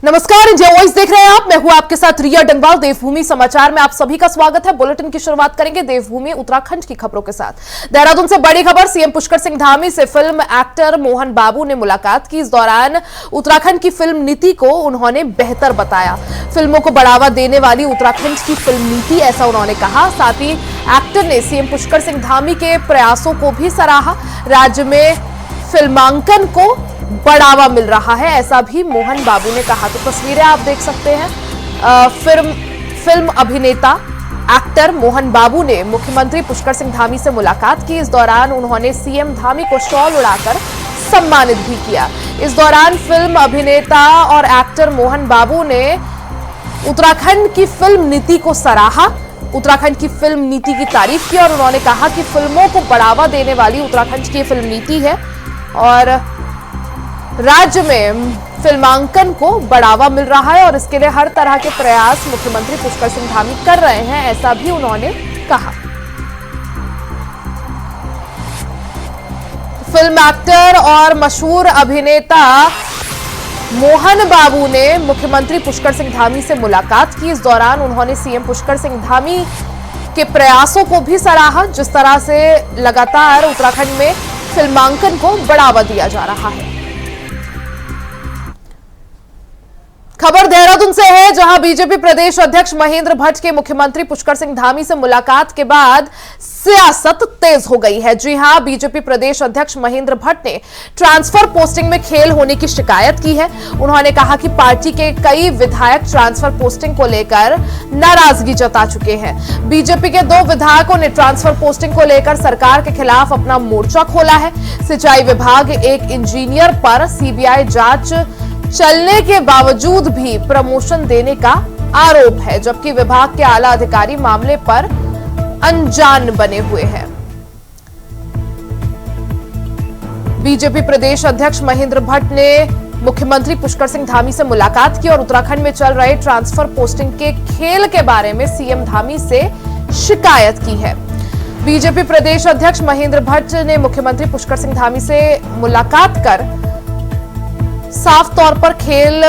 नमस्कार, India voice देख रहे हैं आप। मैं हूं आपके साथ रिया डंगवाल। देवभूमि समाचार में आप सभी का स्वागत है। बुलेटिन की शुरुआत करेंगे देवभूमि उत्तराखंड की खबरों के साथ। देहरादून से बड़ी खबर। सीएम पुष्कर सिंह धामी से फिल्म एक्टर मोहन बाबू ने मुलाकात की। इस दौरान उत्तराखंड की फिल्म नीति को उन्होंने बेहतर बताया। फिल्मों को बढ़ावा देने वाली उत्तराखंड की फिल्म नीति, ऐसा उन्होंने कहा। साथ ही एक्टर ने सीएम पुष्कर सिंह धामी के प्रयासों को भी सराहा। राज्य में फिल्मांकन को बढ़ावा मिल रहा है, ऐसा भी मोहन बाबू ने कहा। तो तस्वीरें आप देख सकते हैं। फिल्म अभिनेता एक्टर मोहन बाबू ने मुख्यमंत्री पुष्कर सिंह धामी से मुलाकात की। इस दौरान उन्होंने सीएम धामी को शॉल उड़ाकर सम्मानित भी किया। इस दौरान फिल्म अभिनेता और एक्टर मोहन बाबू ने उत्तराखंड की फिल्म नीति को सराहा। उत्तराखंड की फिल्म नीति की तारीफ की और उन्होंने कहा कि फिल्मों को बढ़ावा देने वाली उत्तराखंड की फिल्म नीति है और राज्य में फिल्मांकन को बढ़ावा मिल रहा है और इसके लिए हर तरह के प्रयास मुख्यमंत्री पुष्कर सिंह धामी कर रहे हैं, ऐसा भी उन्होंने कहा। फिल्म एक्टर और मशहूर अभिनेता मोहन बाबू ने मुख्यमंत्री पुष्कर सिंह धामी से मुलाकात की। इस दौरान उन्होंने सीएम पुष्कर सिंह धामी के प्रयासों को भी सराहा, जिस तरह से लगातार उत्तराखंड में फिल्मांकन को बढ़ावा दिया जा रहा है। खबर देहरादून से है, जहां बीजेपी प्रदेश अध्यक्ष महेंद्र भट्ट के मुख्यमंत्री पुष्कर सिंह धामी से मुलाकात के बाद सियासत तेज हो गई है। जी हां, बीजेपी प्रदेश अध्यक्ष महेंद्र भट्ट ने ट्रांसफर पोस्टिंग में खेल होने की शिकायत की है। उन्होंने कहा कि पार्टी के कई विधायक ट्रांसफर पोस्टिंग को लेकर नाराजगी जता चुके हैं। बीजेपी के 2 विधायकों ने ट्रांसफर पोस्टिंग को लेकर सरकार के खिलाफ अपना मोर्चा खोला है। सिंचाई विभाग एक इंजीनियर पर सीबीआई जांच चलने के बावजूद भी प्रमोशन देने का आरोप है, जबकि विभाग के आला अधिकारी मामले पर अनजान बने हुए हैं। बीजेपी प्रदेश अध्यक्ष महेंद्र भट्ट ने मुख्यमंत्री पुष्कर सिंह धामी से मुलाकात की और उत्तराखंड में चल रहे ट्रांसफर पोस्टिंग के खेल के बारे में सीएम धामी से शिकायत की है। बीजेपी प्रदेश अध्यक्ष महेंद्र भट्ट ने मुख्यमंत्री पुष्कर सिंह धामी से मुलाकात कर साफ तौर पर खेल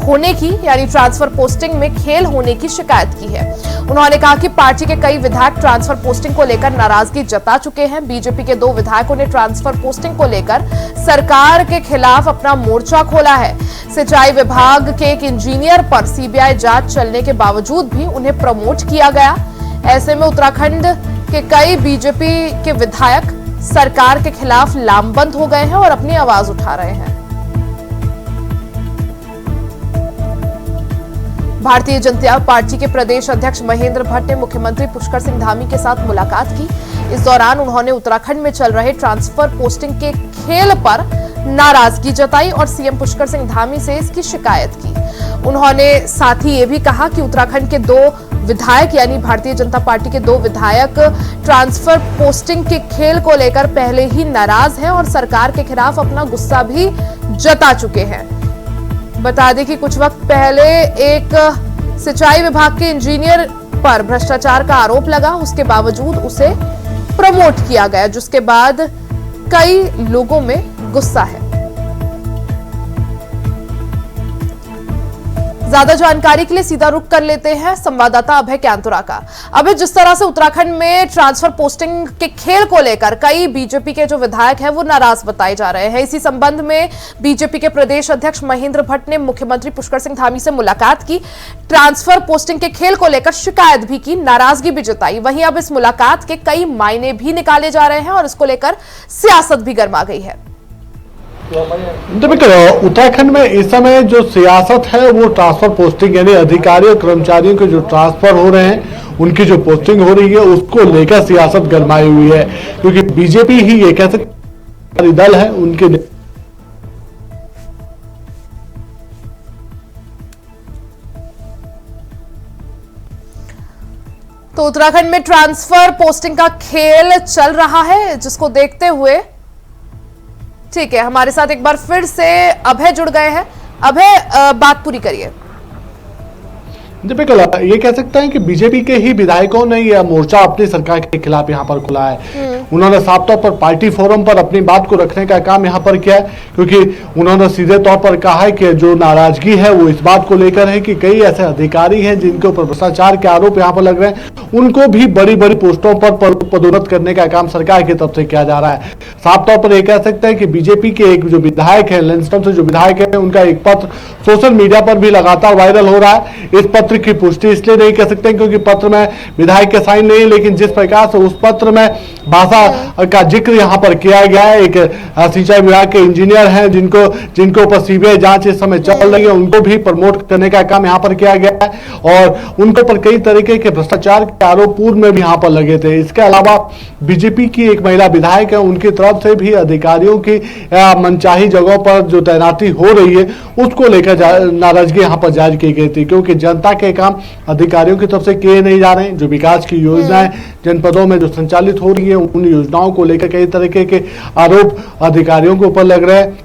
होने की, यानी ट्रांसफर पोस्टिंग में खेल होने की शिकायत की है। उन्होंने कहा कि पार्टी के कई विधायक ट्रांसफर पोस्टिंग को लेकर नाराजगी जता चुके हैं। बीजेपी के 2 विधायकों ने ट्रांसफर पोस्टिंग को लेकर सरकार के खिलाफ अपना मोर्चा खोला है। सिंचाई विभाग के एक इंजीनियर पर सीबीआई जांच चलने के बावजूद भी उन्हें प्रमोट किया गया। ऐसे में उत्तराखंड के कई बीजेपी के विधायक सरकार के खिलाफ लामबंद हो गए हैं और अपनी आवाज उठा रहे हैं। भारतीय जनता पार्टी के प्रदेश अध्यक्ष महेंद्र भट्ट ने मुख्यमंत्री पुष्कर सिंह धामी के साथ मुलाकात की। इस दौरान उन्होंने उत्तराखंड में चल रहे ट्रांसफर पोस्टिंग के खेल पर नाराजगी जताई और सीएम पुष्कर सिंह धामी से इसकी शिकायत की। उन्होंने साथ ही ये भी कहा कि उत्तराखंड के 2 विधायक, यानी भारतीय जनता पार्टी के 2 विधायक ट्रांसफर पोस्टिंग के खेल को लेकर पहले ही नाराज हैं और सरकार के खिलाफ अपना गुस्सा भी जता चुके हैं। बता दें कि कुछ वक्त पहले एक सिंचाई विभाग के इंजीनियर पर भ्रष्टाचार का आरोप लगा, उसके बावजूद उसे प्रमोट किया गया, जिसके बाद कई लोगों में गुस्सा है। ज्यादा जानकारी के लिए सीधा रुख कर लेते हैं संवाददाता अभय कैंतुरा का। अभय, जिस तरह से उत्तराखंड में ट्रांसफर पोस्टिंग के खेल को लेकर कई बीजेपी के जो विधायक हैं वो नाराज बताए जा रहे हैं, इसी संबंध में बीजेपी के प्रदेश अध्यक्ष महेंद्र भट्ट ने मुख्यमंत्री पुष्कर सिंह धामी से मुलाकात की, ट्रांसफर पोस्टिंग के खेल को लेकर शिकायत भी की, नाराजगी भी जताई। वहीं अब इस मुलाकात के कई मायने भी निकाले जा रहे हैं और इसको लेकर सियासत भी गर्मा गई है। उत्तराखंड में इस समय जो सियासत है वो ट्रांसफर पोस्टिंग, यानी अधिकारियों कर्मचारियों के जो ट्रांसफर हो रहे हैं, उनकी जो पोस्टिंग हो रही है उसको लेकर सियासत गरमाई हुई है, क्योंकि बीजेपी ही एक ऐसे दल है उनके। तो उत्तराखंड में ट्रांसफर पोस्टिंग का खेल चल रहा है, जिसको देखते हुए ठीक है, हमारे साथ एक बार फिर से अभय जुड़ गए हैं। अभय, बात पूरी करिए। जी बिल्कुल, ये कह सकते हैं कि बीजेपी के ही विधायकों ने यह मोर्चा अपनी सरकार के खिलाफ यहाँ पर खुला है। उन्होंने साफ तौर पर पार्टी फोरम पर अपनी बात को रखने का काम यहाँ पर किया है, क्योंकि उन्होंने सीधे तौर पर कहा है कि जो नाराजगी है वो इस बात को लेकर है कि कई ऐसे अधिकारी हैं जिनके ऊपर भ्रष्टाचार के आरोप यहाँ पर लग रहे हैं, उनको भी बड़ी बड़ी पोस्टों पर पदोन्नत करने का काम सरकार की तरफ से किया जा रहा है। साफ तौर पर यह कह सकते हैं कि बीजेपी के एक जो विधायक है, लैंसडौन से जो विधायक है, उनका एक पत्र सोशल मीडिया पर भी लगातार वायरल हो रहा है। इस पत्र की पुष्टि इसलिए नहीं कह सकते क्योंकि पत्र में विधायक के साइन नहीं है, लेकिन जिस प्रकार से उस पत्र में भाषा का जिक्र यहाँ पर किया गया है, एक सिंचाई विभाग के इंजीनियर हैं जिनको ऊपर सीबीआई जांच इस समय चल रही है, उनको भी प्रमोट करने का काम यहाँ पर किया गया है और उनके ऊपर कई तरीके के भ्रष्टाचार के आरोप पूर्व में भी यहाँ पर लगे थे। इसके अलावा बीजेपी की एक महिला विधायक है, उनकी तरफ से भी अधिकारियों की मनचाही जगहों पर जो तैनाती हो रही है उसको लेकर नाराजगी यहाँ पर जाहिर की गई थी, क्योंकि जनता के काम अधिकारियों की तरफ से किए नहीं जा रहे हैं। जो विकास की योजनाएं जनपदों में जो संचालित हो रही है, उन योजनाओं को लेकर कई तरीके के आरोप अधिकारियों के ऊपर लग रहे हैं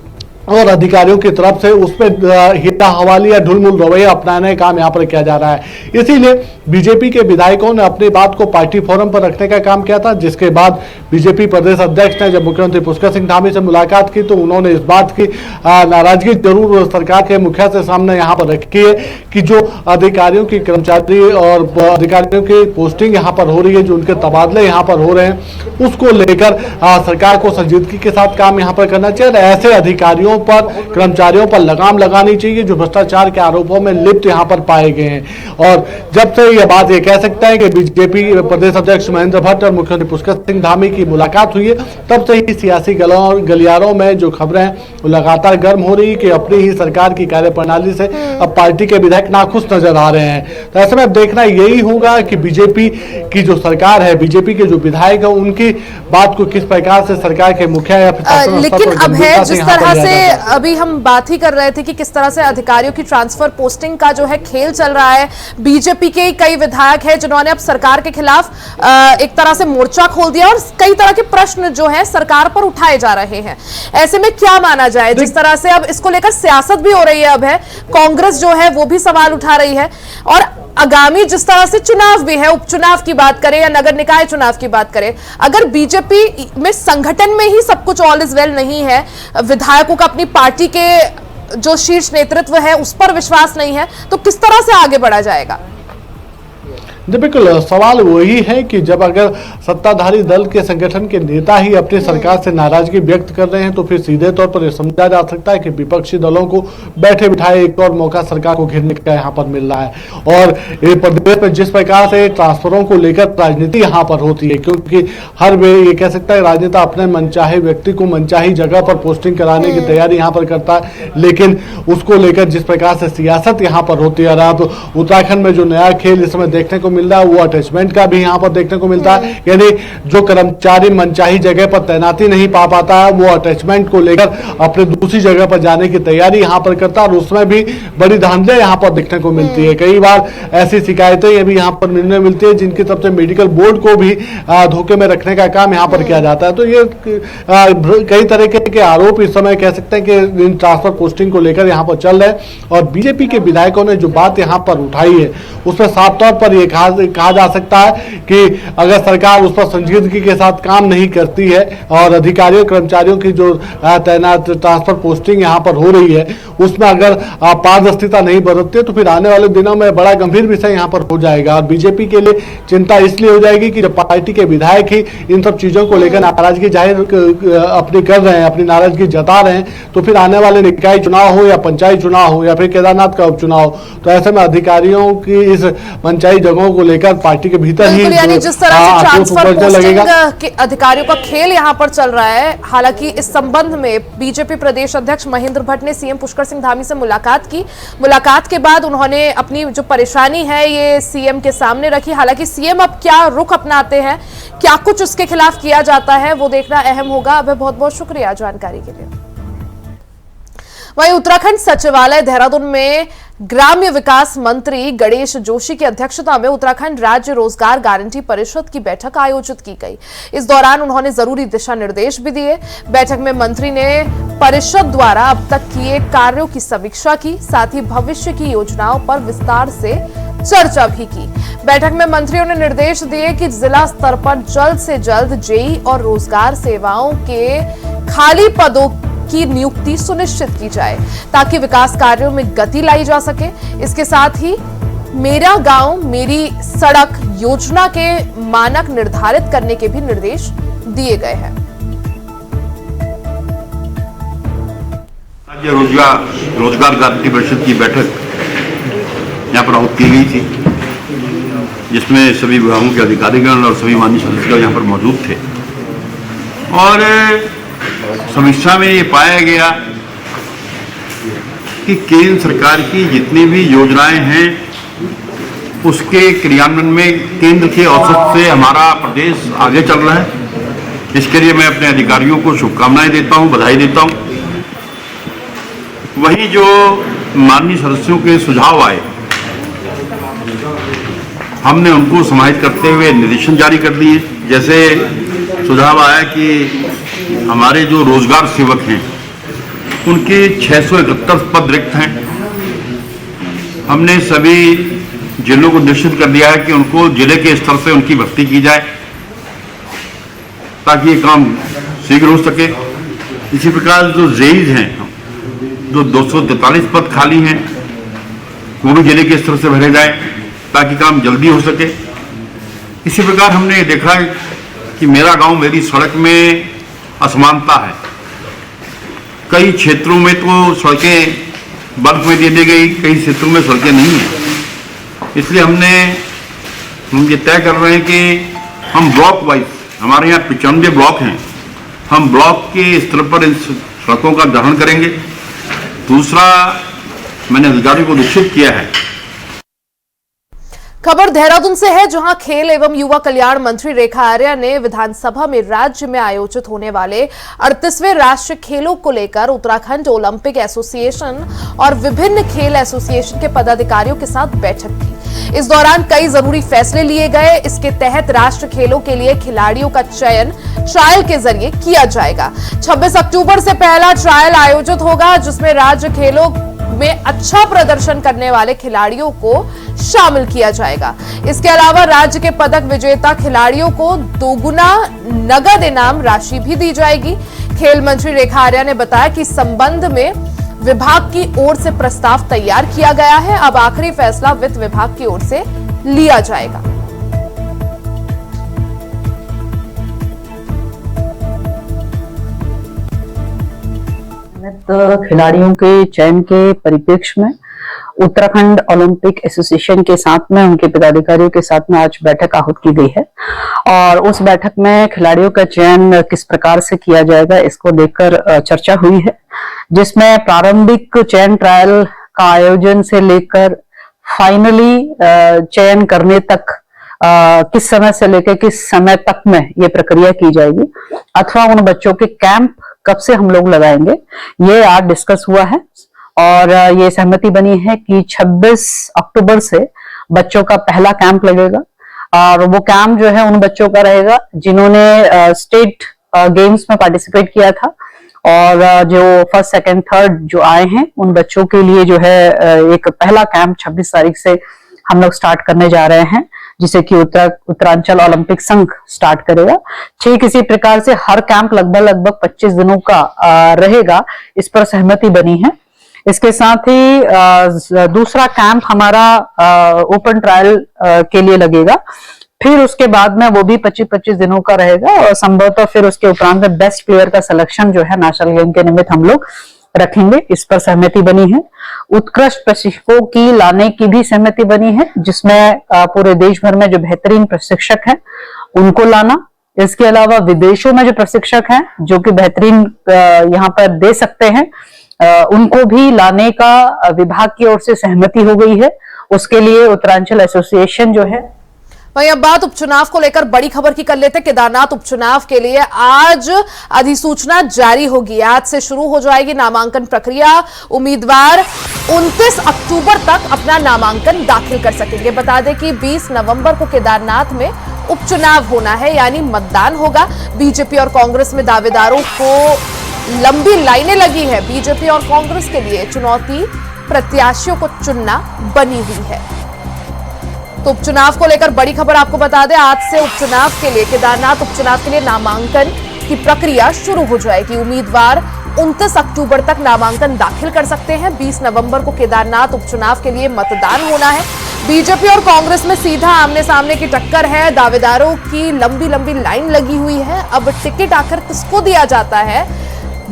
और अधिकारियों की तरफ से उस पर हिता हवाली या ढुलमुल रवैया अपनाने का काम यहाँ पर किया जा रहा है। इसीलिए बीजेपी के विधायकों ने अपनी बात को पार्टी फोरम पर रखने का काम किया था, जिसके बाद बीजेपी प्रदेश अध्यक्ष ने जब मुख्यमंत्री पुष्कर सिंह धामी से मुलाकात की तो उन्होंने इस बात की नाराजगी जरूर सरकार के मुखिया से सामने यहाँ पर रखी है कि जो अधिकारियों की कर्मचारी और अधिकारियों की पोस्टिंग यहाँ पर हो रही है, जो उनके तबादले यहाँ पर हो रहे हैं, उसको लेकर सरकार को संजीदगी के साथ काम यहाँ पर करना चाहिए। ऐसे अधिकारियों पर, कर्मचारियों पर लगाम लगानी चाहिए जो भ्रष्टाचार के आरोपों में लिप्त यहाँ पर पाए गए हैं। और जब से यह बात ये कह सकते हैं कि बीजेपी प्रदेश अध्यक्ष महेंद्र भट्ट और मुख्यमंत्री पुष्कर सिंह धामी की मुलाकात हुई है, तब से ही सियासी गलियारों में जो खबरें वो लगातार गर्म हो रही है कि अपनी ही सरकार की कार्यप्रणाली से अब पार्टी के विधायक नाखुश नजर आ रहे हैं। तो ऐसे में देखना यही होगा कि बीजेपी की जो सरकार है, बीजेपी के जो विधायक है, उनकी बात को किस प्रकार से सरकार के मुखिया या लेकिन अब है जिस तरह से अभी हम बात ही कर रहे थे कि किस तरह से अधिकारियों की ट्रांसफर पोस्टिंग का जो है खेल चल रहा है। बीजेपी के कई विधायक हैं जिन्होंने अब सरकार के खिलाफ एक तरह से मोर्चा खोल दिया और कई तरह के प्रश्न जो है सरकार पर उठाए जा रहे हैं। ऐसे में क्या माना जाए, जिस तरह से अब इसको लेकर सियासत भी हो रही है, अब है कांग्रेस जो है वो भी सवाल उठा रही है और आगामी जिस तरह से चुनाव भी है, उपचुनाव की बात करें या नगर निकाय चुनाव की बात करें, अगर बीजेपी में संगठन में ही सब कुछ ऑल इज वेल नहीं है, विधायकों का अपनी पार्टी के जो शीर्ष नेतृत्व है उस पर विश्वास नहीं है, तो किस तरह से आगे बढ़ा जाएगा? बिल्कुल, सवाल वही है कि जब अगर सत्ताधारी दल के संगठन के नेता ही अपनी सरकार से नाराजगी व्यक्त कर रहे हैं तो फिर सीधे तौर पर यह समझा जा सकता है कि विपक्षी दलों को बैठे बिठाए एक और मौका सरकार को घेरने का यहाँ पर मिल रहा है। और ये प्रदेश में जिस प्रकार से ट्रांसफरों को लेकर राजनीति यहाँ पर होती है, क्योंकि हर वे ये कह सकता है राजनेता अपने मनचाहे व्यक्ति को मनचाही जगह पर पोस्टिंग कराने की तैयारी यहाँ पर करता है, लेकिन उसको लेकर जिस प्रकार से सियासत यहाँ पर होती है, अब उत्तराखंड में जो नया खेल इस समय देखने को मिल रहा है वो अटैचमेंट का भी यहाँ पर देखने को मिलता है। यानी जो कर्मचारी मनचाही जगह पर तैनाती नहीं पा पाता है वो अटैचमेंट को लेकर अपने दूसरी जगह पर जाने की तैयारी यहाँ पर करता है और उसमें भी बड़ी धांधलियां यहाँ पर देखने को मिलती है। कई बार ऐसी शिकायतें भी यहाँ पर मिलने मिलती है जिनकी तरफ से मेडिकल बोर्ड को भी धोखे में रखने का काम यहाँ पर किया जाता है। तो ये कई तरह के आरोप इस समय कह सकते हैं कि इन ट्रांसफर पोस्टिंग को लेकर यहाँ पर चल रहे हैं और बीजेपी के विधायकों ने जो बात यहाँ पर उठाई है उसमें साफ तौर पर यह कहा जा सकता है कि अगर सरकार उस पर संजीदगी के साथ काम नहीं करती है और अधिकारियों कर्मचारियों की जो तैनात ट्रांसफर पोस्टिंग यहाँ पर हो रही है उसमें अगर पारदर्शिता नहीं बरतती है तो फिर आने वाले दिनों में बड़ा गंभीर विषय यहाँ पर हो जाएगा। और बीजेपी के लिए चिंता इसलिए हो जाएगी कि जब पार्टी के विधायक ही इन सब चीजों को लेकर नाराजगी जाहिर अपनी कर रहे हैं, अपनी नाराजगी जता रहे हैं, तो फिर आने वाले निकाय चुनाव हो या पंचायत चुनाव हो या फिर केदारनाथ का उपचुनाव हो, तो ऐसे में अधिकारियों की इस पंचायत जगहों को लेकर पार्टी के भीतर ही यानी जिस तरह से ट्रांसफर पोस्टिंग के अधिकारियों का खेल यहां पर चल रहा है। हालांकि इस संबंध में बीजेपी प्रदेश अध्यक्ष महेंद्र भट्ट ने सीएम पुष्कर सिंह धामी से मुलाकात की। मुलाकात के बाद उन्होंने अपनी जो परेशानी है ये सीएम के सामने रखी। हालांकि सीएम अब क्या रुख अपनाते हैं, क्या कुछ उसके खिलाफ किया जाता है, वो देखना अहम होगा। अब बहुत बहुत शुक्रिया जानकारी के लिए। वहीं उत्तराखंड सचिवालय देहरादून में ग्राम्य विकास मंत्री गणेश जोशी की अध्यक्षता में उत्तराखंड राज्य रोजगार गारंटी परिषद की बैठक आयोजित की गई। इस दौरान उन्होंने जरूरी दिशा निर्देश भी दिए। बैठक में मंत्री ने परिषद द्वारा अब तक किए कार्यों की समीक्षा की, साथ ही भविष्य की योजनाओं पर विस्तार से चर्चा भी की। बैठक में मंत्रियों ने निर्देश दिए कि जिला स्तर पर जल्द से जल्द जेई और रोजगार सेवाओं के खाली पदों की नियुक्ति सुनिश्चित की जाए ताकि विकास कार्यों में गति लाई जा सके। इसके साथ ही मेरा गांव मेरी सड़क योजना के मानक निर्धारित करने के भी निर्देश दिए गए हैं। आज रोजगार गारंटी परिषद की बैठक यहाँ पर आहूत की गई थी, जिसमें सभी विभागों के अधिकारीगण और सभी माननीय सदस्य यहाँ पर मौजूद थे। और समीक्षा में ये पाया गया कि केंद्र सरकार की जितनी भी योजनाएं हैं उसके क्रियान्वयन में केंद्र के औसत से हमारा प्रदेश आगे चल रहा है। इसके लिए मैं अपने अधिकारियों को शुभकामनाएं देता हूं, बधाई देता हूं। वहीं जो माननीय सदस्यों के सुझाव आए, हमने उनको समाहित करते हुए निर्देशन जारी कर दिए। जैसे सुझाव आया कि हमारे जो रोजगार सेवक हैं उनके 671 पद रिक्त हैं। हमने सभी जिलों को निश्चित कर दिया है कि उनको जिले के स्तर से उनकी भर्ती की जाए ताकि ये काम शीघ्र हो सके। इसी प्रकार जो जेईज हैं, जो 243 पद खाली हैं, वो भी जिले के स्तर से भरे जाए ताकि काम जल्दी हो सके। इसी प्रकार हमने देखा कि मेरा गांव मेरी सड़क में असमानता है। कई क्षेत्रों में तो सड़कें बर्फ में दे दी गई, कई क्षेत्रों में सड़कें नहीं हैं। इसलिए हम ये तय कर रहे हैं कि हम ब्लॉक वाइज, हमारे यहाँ 95 ब्लॉक हैं, हम ब्लॉक के स्तर पर इन सड़कों का ग्रहण करेंगे। दूसरा, मैंने अधिकारियों को निश्चित किया है। खबर देहरादून से है, जहां खेल एवं युवा कल्याण मंत्री रेखा आर्या ने विधानसभा में राज्य में आयोजित होने वाले 38वें राष्ट्रीय खेलों को लेकर उत्तराखंड ओलंपिक एसोसिएशन और विभिन्न खेल एसोसिएशन के पदाधिकारियों के साथ बैठक की। इस दौरान कई जरूरी फैसले लिए गए। इसके तहत राष्ट्रीय खेलों के लिए खिलाड़ियों का चयन ट्रायल के जरिए किया जाएगा। 26 अक्टूबर से पहला ट्रायल आयोजित होगा, जिसमें राज्य खेलों में अच्छा प्रदर्शन करने वाले खिलाड़ियों को शामिल किया जाएगा। इसके अलावा राज्य के पदक विजेता खिलाड़ियों को दोगुना नगद इनाम राशि भी दी जाएगी। खेल मंत्री रेखा आर्या ने बताया कि इस संबंध में विभाग की ओर से प्रस्ताव तैयार किया गया है। अब आखिरी फैसला वित्त विभाग की ओर से लिया जाएगा। खिलाड़ियों के चयन के परिप्रेक्ष्य में उत्तराखंड ओलंपिक एसोसिएशन के साथ में, उनके पदाधिकारियों के साथ में आज बैठक आहूत की गई है। और उस बैठक में खिलाड़ियों का चयन किस प्रकार से किया जाएगा इसको लेकर चर्चा हुई है, जिसमें प्रारंभिक चयन ट्रायल का आयोजन से लेकर फाइनली चयन करने तक किस समय से लेकर किस समय तक में ये प्रक्रिया की जाएगी, अथवा उन बच्चों के कैंप कब से हम लोग लगाएंगे, ये आज डिस्कस हुआ है। और ये सहमति बनी है कि 26 अक्टूबर से बच्चों का पहला कैंप लगेगा। और वो कैंप जो है उन बच्चों का रहेगा जिन्होंने स्टेट गेम्स में पार्टिसिपेट किया था, और जो फर्स्ट सेकंड थर्ड जो आए हैं उन बच्चों के लिए जो है एक पहला कैंप 26 तारीख से हम लोग स्टार्ट करने जा रहे हैं, जिसे कि उत्तरांचल ओलंपिक संघ स्टार्ट करेगा। ठीक इसी प्रकार से हर कैंप लगभग 25 दिनों का रहेगा, इस पर सहमति बनी है। इसके साथ ही दूसरा कैंप हमारा ओपन ट्रायल के लिए लगेगा। फिर उसके बाद में वो भी 25-25 दिनों का रहेगा, और संभवतः फिर उसके उपरांत में बेस्ट प्लेयर का सिलेक्शन जो है नेशनल गेम के निमित्त हम लोग रखेंगे। इस पर सहमति बनी है। उत्कृष्ट प्रशिक्षकों की लाने की भी सहमति बनी है, जिसमें पूरे देश भर में जो बेहतरीन प्रशिक्षक हैं उनको लाना। इसके अलावा विदेशों में जो प्रशिक्षक हैं जो कि बेहतरीन यहाँ पर दे सकते हैं, उनको भी लाने का विभाग की ओर से सहमति हो गई है। उसके लिए उत्तरांचल एसोसिएशन जो है। वहीं अब बात उपचुनाव को लेकर बड़ी खबर की कर लेते हैं। केदारनाथ उपचुनाव के लिए आज अधिसूचना जारी होगी। आज से शुरू हो जाएगी नामांकन प्रक्रिया। उम्मीदवार 29 अक्टूबर तक अपना नामांकन दाखिल कर सकेंगे। बता दें कि 20 नवंबर को केदारनाथ में उपचुनाव होना है, यानी मतदान होगा। बीजेपी और कांग्रेस में दावेदारों को लंबी लाइनें लगी है। बीजेपी और कांग्रेस के लिए चुनौती प्रत्याशियों को चुनना बनी हुई है। तो उपचुनाव को लेकर बड़ी खबर आपको बता दें, आज से उपचुनाव के लिए केदारनाथ उपचुनाव के लिए नामांकन की प्रक्रिया शुरू हो जाएगी। उम्मीदवार 29 अक्टूबर तक नामांकन दाखिल कर सकते हैं। 20 नवंबर को केदारनाथ उपचुनाव के लिए मतदान होना है। बीजेपी और कांग्रेस में सीधा आमने सामने की टक्कर है। दावेदारों की लंबी लंबी लाइन लगी हुई है। अब टिकट आखिर किसको दिया जाता है?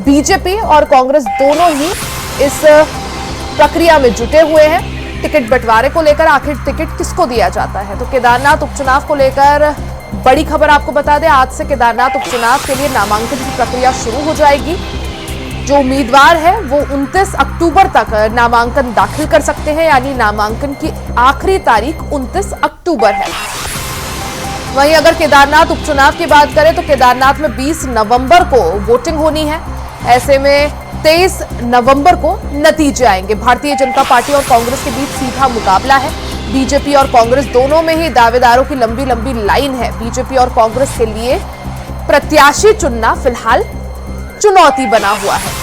बीजेपी और कांग्रेस दोनों ही इस प्रक्रिया में जुटे हुए हैं। टिकट बंटवारे को लेकर आखिर टिकट किसको दिया जाता है? तो केदारनाथ उपचुनाव को लेकर बड़ी खबर आपको बता दें, आज से केदारनाथ उपचुनाव के लिए नामांकन की प्रक्रिया शुरू हो जाएगी। जो उम्मीदवार है वो 29 अक्टूबर तक नामांकन दाखिल कर सकते हैं, यानी नामांकन की आखिरी तारीख 29 अक्टूबर है। वहीं अगर केदारनाथ उपचुनाव की बात करें तो केदारनाथ में 20 नवंबर को वोटिंग होनी है। ऐसे में 23 नवंबर को नतीजे आएंगे। भारतीय जनता पार्टी और कांग्रेस के बीच सीधा मुकाबला है। बीजेपी और कांग्रेस दोनों में ही दावेदारों की लंबी लंबी लाइन है। बीजेपी और कांग्रेस के लिए प्रत्याशी चुनना फिलहाल चुनौती बना हुआ है।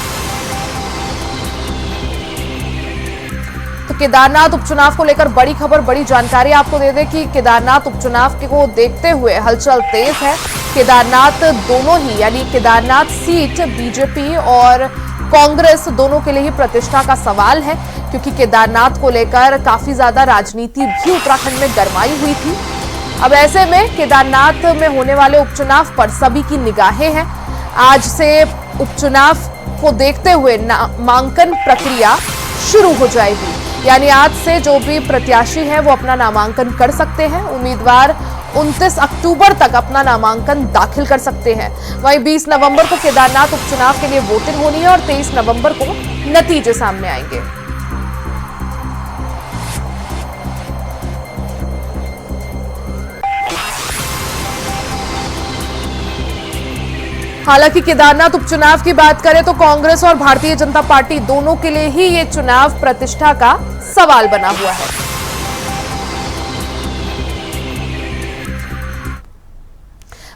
तो केदारनाथ उपचुनाव को लेकर बड़ी खबर, बड़ी जानकारी आपको दे दें कि केदारनाथ उपचुनाव को देखते हुए हलचल तेज है। केदारनाथ दोनों ही, यानी केदारनाथ सीट बीजेपी और कांग्रेस दोनों के लिए ही प्रतिष्ठा का सवाल है, क्योंकि केदारनाथ को लेकर काफी ज्यादा राजनीति भी उत्तराखंड में गरमाई हुई थी। अब ऐसे में केदारनाथ में होने वाले उपचुनाव पर सभी की निगाहें हैं। आज से उपचुनाव को देखते हुए नामांकन प्रक्रिया शुरू हो जाएगी, यानी आज से जो भी प्रत्याशी है वो अपना नामांकन कर सकते हैं। उम्मीदवार 29 अक्टूबर तक अपना नामांकन दाखिल कर सकते हैं। वहीं 20 नवंबर को केदारनाथ उपचुनाव के लिए वोटिंग होनी है और 23 नवंबर को नतीजे सामने आएंगे। हालांकि केदारनाथ उपचुनाव की बात करें तो कांग्रेस और भारतीय जनता पार्टी दोनों के लिए ही ये चुनाव प्रतिष्ठा का सवाल बना हुआ है।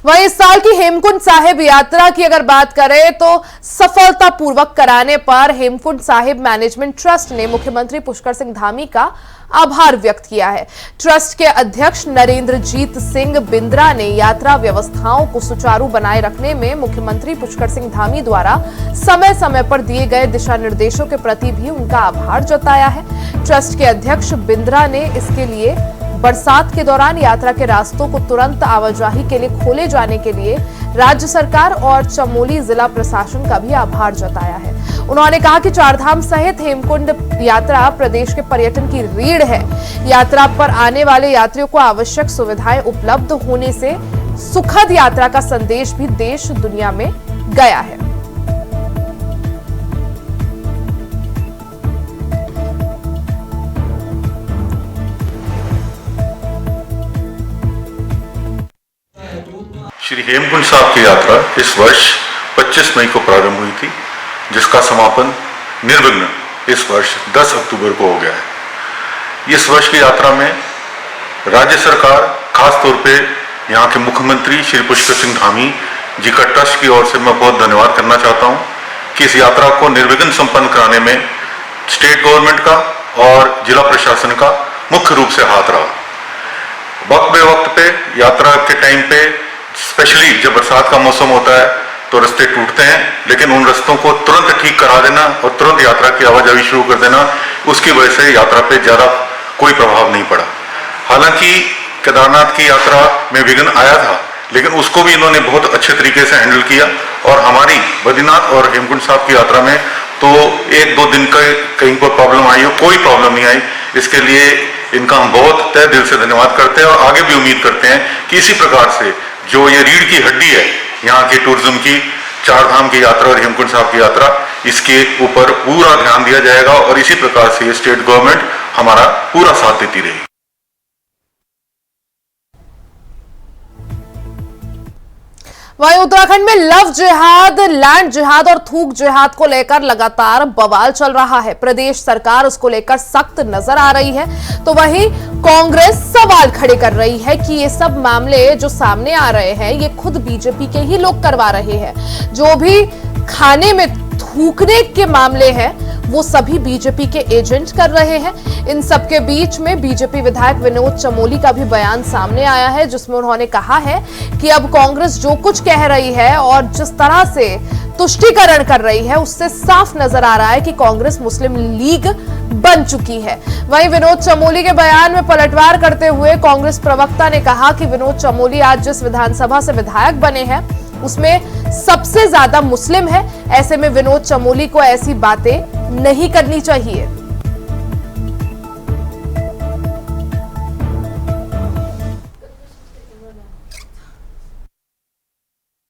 वहीं इस साल की हेमकुंड साहिब यात्रा की अगर बात करें तो सफलतापूर्वक कराने पर हेमकुंड साहिब मैनेजमेंट ट्रस्ट ने मुख्यमंत्री पुष्कर सिंह धामी का आभार व्यक्त किया है। ट्रस्ट के अध्यक्ष नरेंद्रजीत सिंह बिंद्रा ने यात्रा व्यवस्थाओं को सुचारू बनाए रखने में मुख्यमंत्री पुष्कर सिंह धामी द्वारा समय समय पर दिए गए दिशा निर्देशों के प्रति भी उनका आभार जताया है। ट्रस्ट के अध्यक्ष बिंद्रा ने इसके लिए बरसात के दौरान यात्रा के रास्तों को तुरंत आवाजाही के लिए खोले जाने के लिए राज्य सरकार और चमोली जिला प्रशासन का भी आभार जताया है। उन्होंने कहा कि चारधाम सहित हेमकुंड यात्रा प्रदेश के पर्यटन की रीढ़ है। यात्रा पर आने वाले यात्रियों को आवश्यक सुविधाएं उपलब्ध होने से सुखद यात्रा का संदेश भी देश दुनिया में गया है। श्री हेमकुंड साहब की यात्रा इस वर्ष 25 मई को प्रारंभ हुई थी, जिसका समापन निर्विघ्न इस वर्ष 10 अक्टूबर को हो गया है। इस वर्ष की यात्रा में राज्य सरकार, खास तौर पे यहाँ के मुख्यमंत्री श्री पुष्कर सिंह धामी जी का ट्रस्ट की ओर से मैं बहुत धन्यवाद करना चाहता हूँ कि इस यात्रा को निर्विघ्न संपन्न कराने में स्टेट गवर्नमेंट का और जिला प्रशासन का मुख्य रूप से हाथ रहा। वक्त बे वक्त पे यात्रा के टाइम पे, स्पेशली जब बरसात का मौसम होता है तो रास्ते टूटते हैं, लेकिन उन रास्तों को तुरंत ठीक करा देना और तुरंत यात्रा की आवाजाही शुरू कर देना, उसकी वजह से यात्रा पे ज्यादा कोई प्रभाव नहीं पड़ा। हालांकि केदारनाथ की यात्रा में विघ्न आया था, लेकिन उसको भी इन्होंने बहुत अच्छे तरीके से हैंडल किया और हमारी बद्रीनाथ और हेमकुंड साहब की यात्रा में तो 1-2 दिन का कहीं पर प्रॉब्लम आई हो, कोई प्रॉब्लम नहीं आई। इसके लिए इनका हम बहुत तहे दिल से धन्यवाद करते हैं और आगे भी उम्मीद करते हैं कि इसी प्रकार से जो ये रीढ़ की हड्डी है यहाँ के टूरिज्म की, चारधाम की यात्रा और हेमकुंड साहब की यात्रा, इसके ऊपर पूरा ध्यान दिया जाएगा और इसी प्रकार से ये स्टेट गवर्नमेंट हमारा पूरा साथ देती रहेगी। वहीं उत्तराखंड में लव जिहाद, लैंड जिहाद और थूक जिहाद को लेकर लगातार बवाल चल रहा है। प्रदेश सरकार उसको लेकर सख्त नजर आ रही है, तो वहीं कांग्रेस सवाल खड़े कर रही है कि ये सब मामले जो सामने आ रहे हैं ये खुद बीजेपी के ही लोग करवा रहे हैं। जो भी खाने में थूकने के मामले हैं वो सभी बीजेपी के एजेंट कर रहे हैं। इन सबके बीच में बीजेपी विधायक विनोद चमोली का भी बयान सामने आया है, जिसमें उन्होंने कहा है कि अब कांग्रेस जो कुछ कह रही है और जिस तरह से तुष्टीकरण कर रही है, उससे साफ नजर आ रहा है कि कांग्रेस मुस्लिम लीग बन चुकी है। वहीं विनोद चमोली के बयान में पलटवार करते हुए कांग्रेस प्रवक्ता ने कहा कि विनोद चमोली आज जिस विधानसभा से विधायक बने हैं उसमें सबसे ज्यादा मुस्लिम है। ऐसे में विनोद चमोली को ऐसी बातें नहीं करनी चाहिए।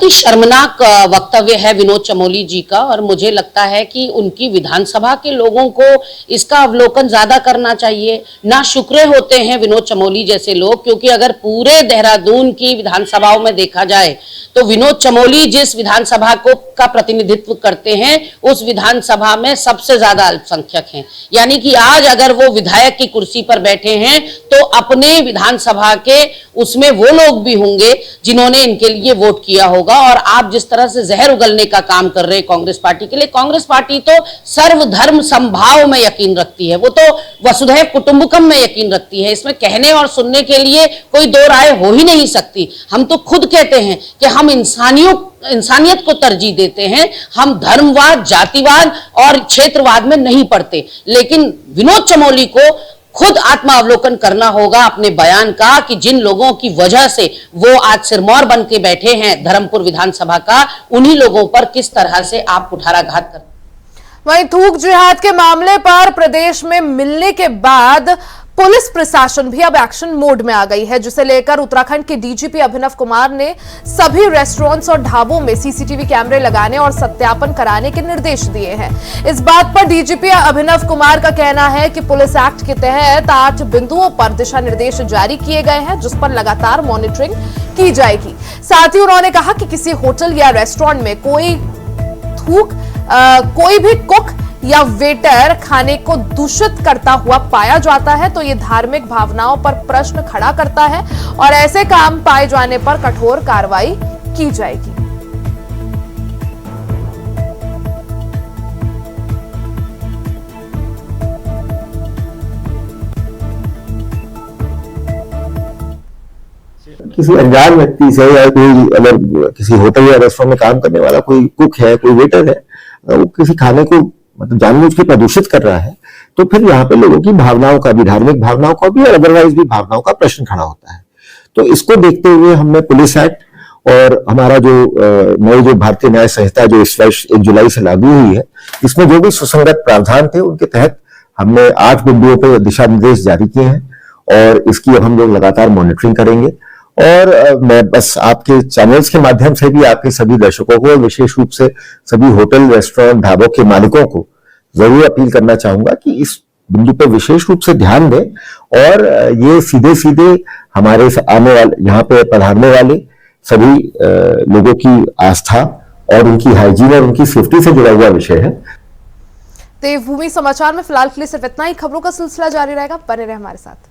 शर्मनाक वक्तव्य है विनोद चमोली जी का, और मुझे लगता है कि उनकी विधानसभा के लोगों को इसका अवलोकन ज्यादा करना चाहिए। ना शुक्र होते हैं विनोद चमोली जैसे लोग, क्योंकि अगर पूरे देहरादून की विधानसभाओं में देखा जाए तो विनोद चमोली जिस विधानसभा का प्रतिनिधित्व करते हैं उस विधानसभा में सबसे ज्यादा अल्पसंख्यक हैं। यानी कि आज अगर वो विधायक की कुर्सी पर बैठे हैं तो अपने विधानसभा के उसमें वो लोग भी होंगे जिन्होंने इनके लिए वोट किया होगा। और आप जिस तरह से जहर उगलने का काम कर रहे हैं कांग्रेस पार्टी के लिए, कांग्रेस पार्टी तो सर्वधर्म समभाव में यकीन रखती है, वो तो वसुधैव कुटुंबकम में यकीन रखती है। इसमें कहने और सुनने के लिए कोई दो राय हो ही नहीं सकती। हम तो खुद कहते हैं कि हम इंसानियत को तरजीह देते हैं, हम धर्मवाद, जातिवाद और क्षेत्रवाद में नहीं पड़ते। लेकिन विनोद चमोली को खुद आत्मावलोकन करना होगा अपने बयान का कि जिन लोगों की वजह से वो आज सिरमौर बन के बैठे हैं धर्मपुर विधानसभा का, उन्हीं लोगों पर किस तरह से आप कुठाराघात कर। वहीं थूक जिहाद के मामले पर प्रदेश में मिलने के बाद पुलिस प्रशासन भी अब एक्शन मोड में आ गई है, जिसे लेकर उत्तराखंड के डीजीपी अभिनव कुमार ने सभी रेस्टोरेंट्स और ढाबों में सीसीटीवी कैमरे लगाने और सत्यापन कराने के निर्देश दिए हैं। इस बात पर डीजीपी अभिनव कुमार का कहना है कि पुलिस एक्ट के तहत 8 बिंदुओं पर दिशा निर्देश जारी किए गए हैं, जिस पर लगातार मॉनिटरिंग की जाएगी। साथ ही उन्होंने कहा कि किसी होटल या रेस्टोरेंट में कोई भी कुक या वेटर खाने को दूषित करता हुआ पाया जाता है तो ये धार्मिक भावनाओं पर प्रश्न खड़ा करता है और ऐसे काम पाए जाने पर कठोर कार्रवाई की जाएगी। किसी अनजान व्यक्ति से या कोई अगर किसी होटल या रेस्टोरेंट में काम करने वाला कोई कुक है, कोई वेटर है, वो किसी खाने को मतलब जानबूझ के प्रदूषित कर रहा है तो फिर यहाँ पे लोगों की भावनाओं का भी, धार्मिक भावनाओं का भी और अदरवाइज भी भावनाओं का प्रश्न खड़ा होता है। तो इसको देखते हुए हमने पुलिस एक्ट और हमारा जो नई जो भारतीय न्याय संहिता जो इस वर्ष 1 जुलाई से लागू हुई है, इसमें जो भी सुसंगत प्रावधान थे उनके तहत हमने 8 बिंदुओं पर दिशा निर्देश जारी किए हैं और इसकी अब हम लोग लगातार मॉनिटरिंग करेंगे। और मैं बस आपके चैनल्स के माध्यम से भी आपके सभी दर्शकों को, विशेष रूप से सभी होटल, रेस्टोरेंट, ढाबों के मालिकों को जरूर अपील करना चाहूंगा कि इस बिंदु पर विशेष रूप से ध्यान दें और ये सीधे सीधे हमारे आने वाले, यहाँ पे पधारने वाले सभी लोगों की आस्था और उनकी हाइजीन और उनकी सेफ्टी से जुड़ा हुआ विषय है। देवभूमि समाचार में फिलहाल के लिए सिर्फ इतना ही। खबरों का सिलसिला जारी रहेगा, बने रहे हमारे साथ।